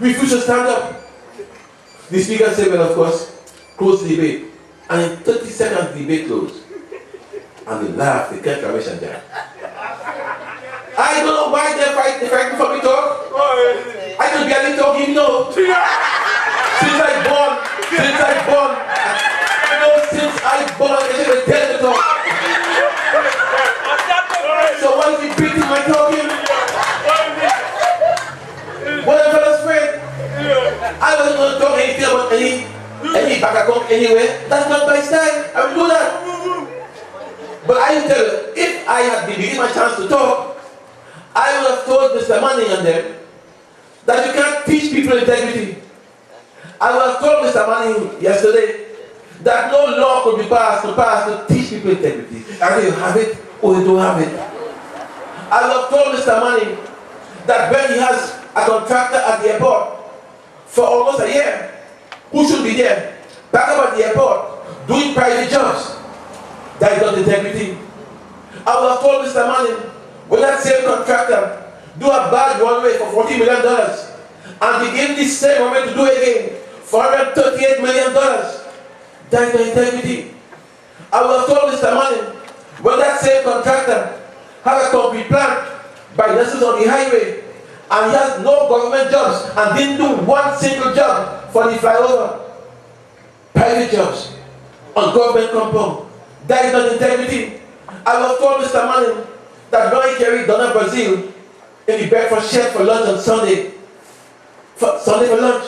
refused to stand up. The speaker said, well, of course, close the debate. And in 30 seconds, the debate closed. And they laughed, they kept Ramesh Jack. I don't know why they're fighting for me to talk. I can barely talk, you know. Since I born, I should have tell to talk. So why is he beating my talking? What if I was afraid? I wasn't going to talk anything about any back account anyway. That's not my style. I will do that. But I will tell you, if I had been given my chance to talk, I would have told Mr. Manning and them that you can't teach people integrity. I would have told Mr. Manning yesterday that no law could be passed to teach people integrity. Either you have it or you don't have it. I would have told Mr. Manning that when he has a contractor at the airport for almost a year, who should be there? Back up at the airport, doing private jobs. That is not integrity. I would have told Mr. Manning, when that same contractor do a bad runway for $40 million and begin this same runway to do it again for $138 million, that is not integrity. I would have told Mr. Manning, when that same contractor have a complete plant by nurses on the highway and he has no government jobs and didn't do one single job for the flyover, private jobs on government compound, that is not integrity. I would have told Mr. Manning that when I carried Donna Brazil in the breakfast shed for lunch on Sunday for lunch,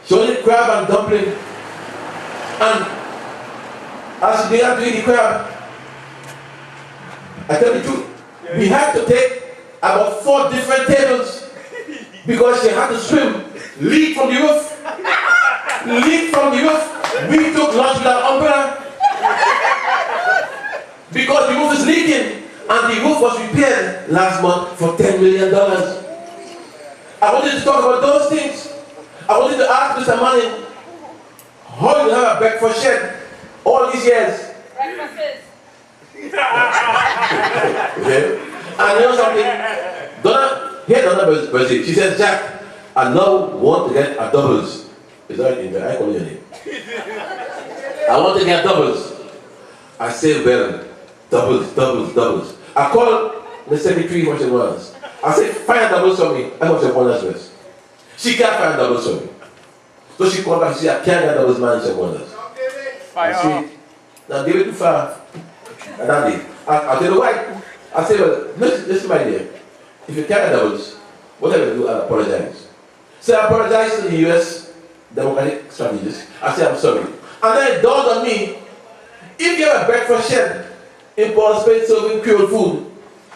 she only crab and dumpling. And as she began to eat the crab, I tell the truth, we had to take about 4 different tables because she had to swim, leak from the roof. Leak from the roof. We took lunch with an umbrella because the roof is leaking. And the roof was repaired last month for $10 million. I wanted to talk about those things. I wanted to ask Mr. Manning, how do you have a breakfast shed all these years? Breakfasts. Okay. And you know something? Donna Brazil, she says, Jack, I now want to get a doubles. Is that in there? I call your name. I want to get doubles. I say, well, doubles. I called the secretary what it was. I said, find doubles for me. I want your bonus rest. She can't find doubles for me. So she called back and she said, I can't get doubles, man, she bonus. I said, now give it too far. And I did. I tell you why. I said, well, listen, my dear. If you can't get doubles, whatever you do, I apologize. So I apologize to the US Democratic strategists. I said, I'm sorry. And then it dawned on me, if you have a breakfast shed in Port Spain serving Creole food,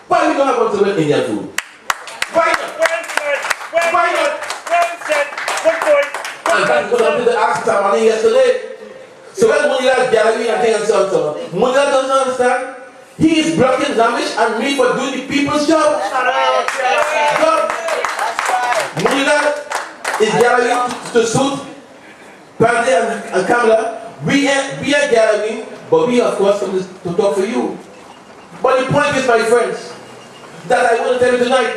why we don't have one serving Indian food? Why not? Well said. Why not? Well said. Good point. And that's what I did to ask Mr. Manning yesterday. So when Munila Gallery and things and so on, Munila doesn't understand. He is blocking Zamish and me for doing the people's job. Munila is gathering to suit Padre and Kamala. We are gathering, but we of course come to talk for you. But the point is, my friends, that I want to tell you tonight,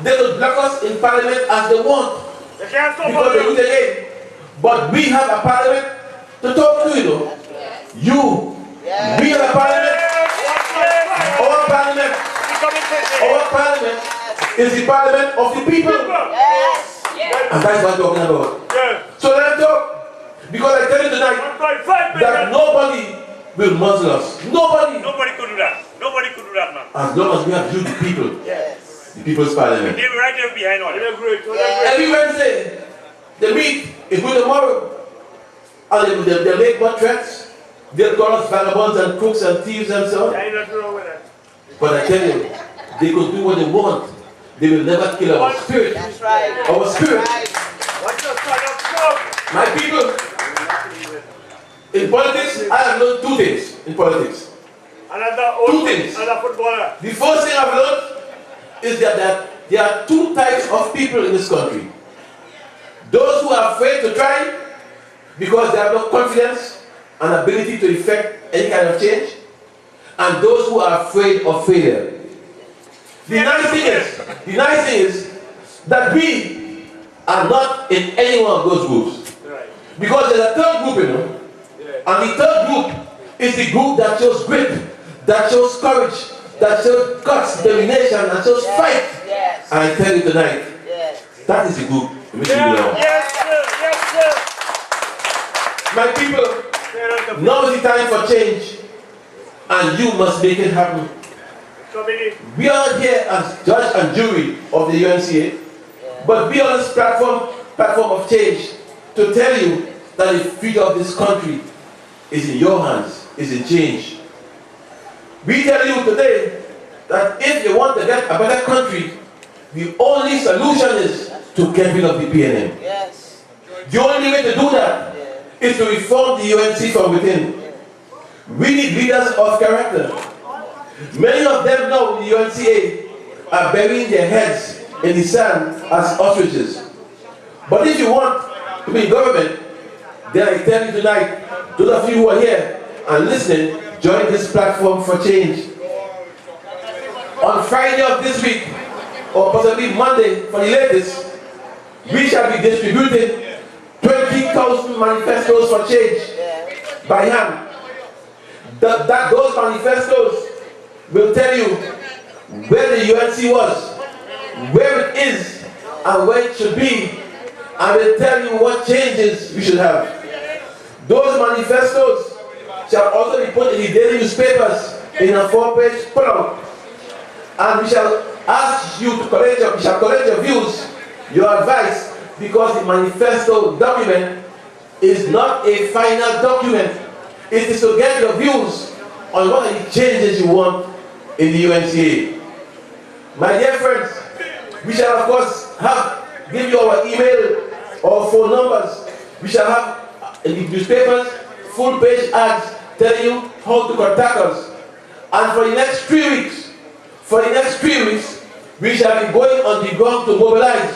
they will block us in parliament as they want. They can't stop Because they lose again. But we have a parliament to talk to, you know. You. We have a parliament. Our parliament is the parliament of the people. And that's what I'm talking about. So let's talk. Because I tell you tonight that nobody will muzzle us. Nobody. Nobody could do that. Nobody could do that, man. As long as we have you, the people. The people's parliament. They were right there behind all that. Every Wednesday, they meet. It's good tomorrow. And they make more threats. They'll call us vagabonds and crooks and thieves and so on. But I tell you, they could do what they want. They will never kill our spirit. That's right. Our spirit. My people, in politics, I have learned 2 things in politics. 2 things. The first thing I've learned is that there are 2 types of people in this country. Those who are afraid to try because they have no confidence and ability to effect any kind of change, and those who are afraid of failure. The nice thing is that we are not in any one of those groups. Right. Because there's a third group, you know. And the third group is the group that shows grit, that shows courage, that shows guts, determination, and shows fight. Yes. And I tell you tonight, that is the group in which we belong. Yes, sir. Yes, sir. My people, now is the time for change, and you must make it happen. We are not here as judge and jury of the UNCA, but we are on this platform of change to tell you that the future of this country is in your hands, is in change. We tell you today that if you want to get a better country, the only solution is to get rid of the PNM. Yes. The only way to do that is to reform the UNC from within. We need leaders of character. Many of them now in the UNCA are burying their heads in the sand as ostriches. But if you want to be in government, then I tell you tonight, those of you who are here and listening, join this platform for change. On Friday of this week, or possibly Monday for the latest, we shall be distributing 20,000 manifestos for change by hand. Those manifestos will tell you where the UNC was, where it is, and where it should be, and will tell you what changes you should have. Those manifestos shall also be put in the daily newspapers in a 4-page pullout, and we shall ask you to collect your views, your advice, because the manifesto document is not a final document. It is to get your views on what are the changes you want in the UNCA. My dear friends, we shall of course give you our email or phone numbers. We shall have in the newspapers full-page ads telling you how to contact us. And for the next 3 weeks, we shall be going on the ground to mobilize,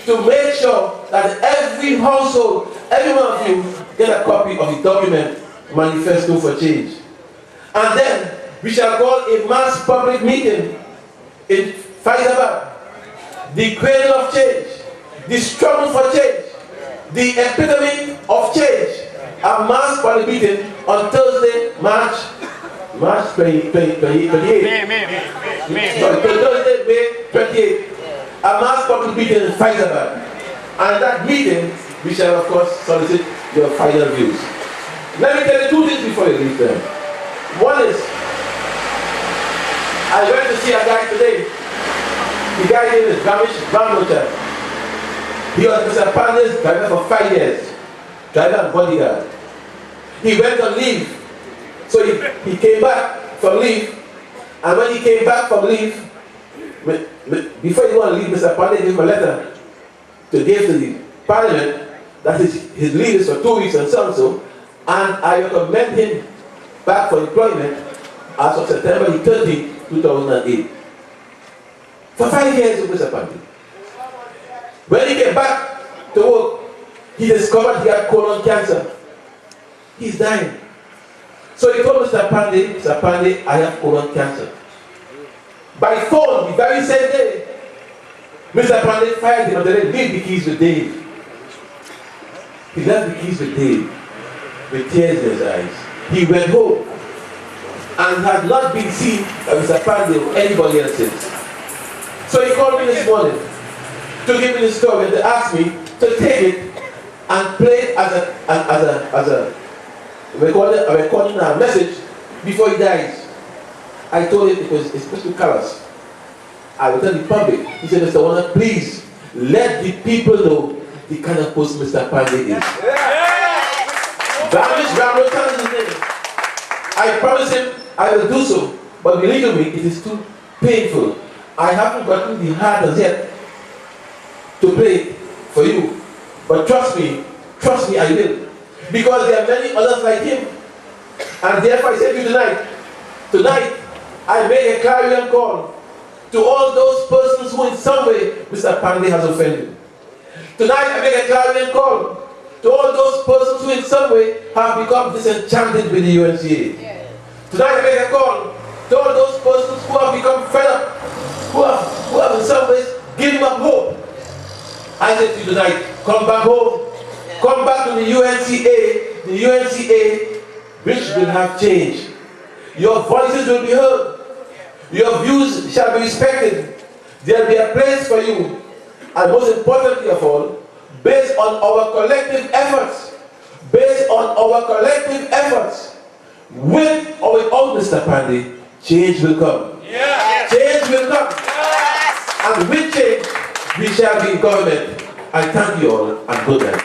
to make sure that every household, every one of you, get a copy of the document, Manifesto for Change. And then we shall call a mass public meeting in Faizabad, the cradle of change, the struggle for change, the epitome of change. A mass public meeting on Thursday, March 28th. Thursday, May 28th. A mass public meeting in Faizabad. And that meeting, we shall of course solicit your final views. Let me tell you 2 things before you leave them. One is, I went to see a guy today. The guy name is Ramocha. He was Mr. Panda's driver for 5 years. Driver and bodyguard. He went on leave. So he came back from leave. And when he came back from leave, before he went on leave, Mr. Panda gave him a letter to give to the parliament that his leave is for 2 weeks and so and so. And I recommend him back for employment as of September 30, 2008. For 5 years with Mr. Panda. When he came back to work, he discovered he had colon cancer. He's dying. So he told Mr. Pandey, I have colon cancer. By phone, the very same day, Mr. Pandey fired him and then leave the keys with Dave. He left the keys with Dave, with tears in his eyes. He went home and had not been seen by Mr. Pandey or anybody else since. So he called me this morning to give me the story and to ask me to take it and play it as a recording a message before he dies. I told him because it's supposed to call us. I will tell the public. He said, Mr. Warner, please let the people know the kind of person Mr. Pandey is. Ramrotan is his name. I promise him I will do so, but believe me, it is too painful. I haven't gotten the heart as yet to play it for you. But trust me, I will. Because there are many others like him. And therefore I say to you tonight, I make a clarion call to all those persons who in some way Mr. Pandey has offended. Tonight I make a clarion call to all those persons who in some way have become disenchanted with the UNCA. Tonight I make a call to all those persons who have become fed up, who have in some ways given up hope. I say to you tonight, come back home. Come back to the UNCA, which will have change. Your voices will be heard. Your views shall be respected. There will be a place for you. And most importantly of all, based on our collective efforts, with or without Mr. Pandey, change will come. Yes. Change will come. Yes. And with change, we shall be in government. I thank you all and good night.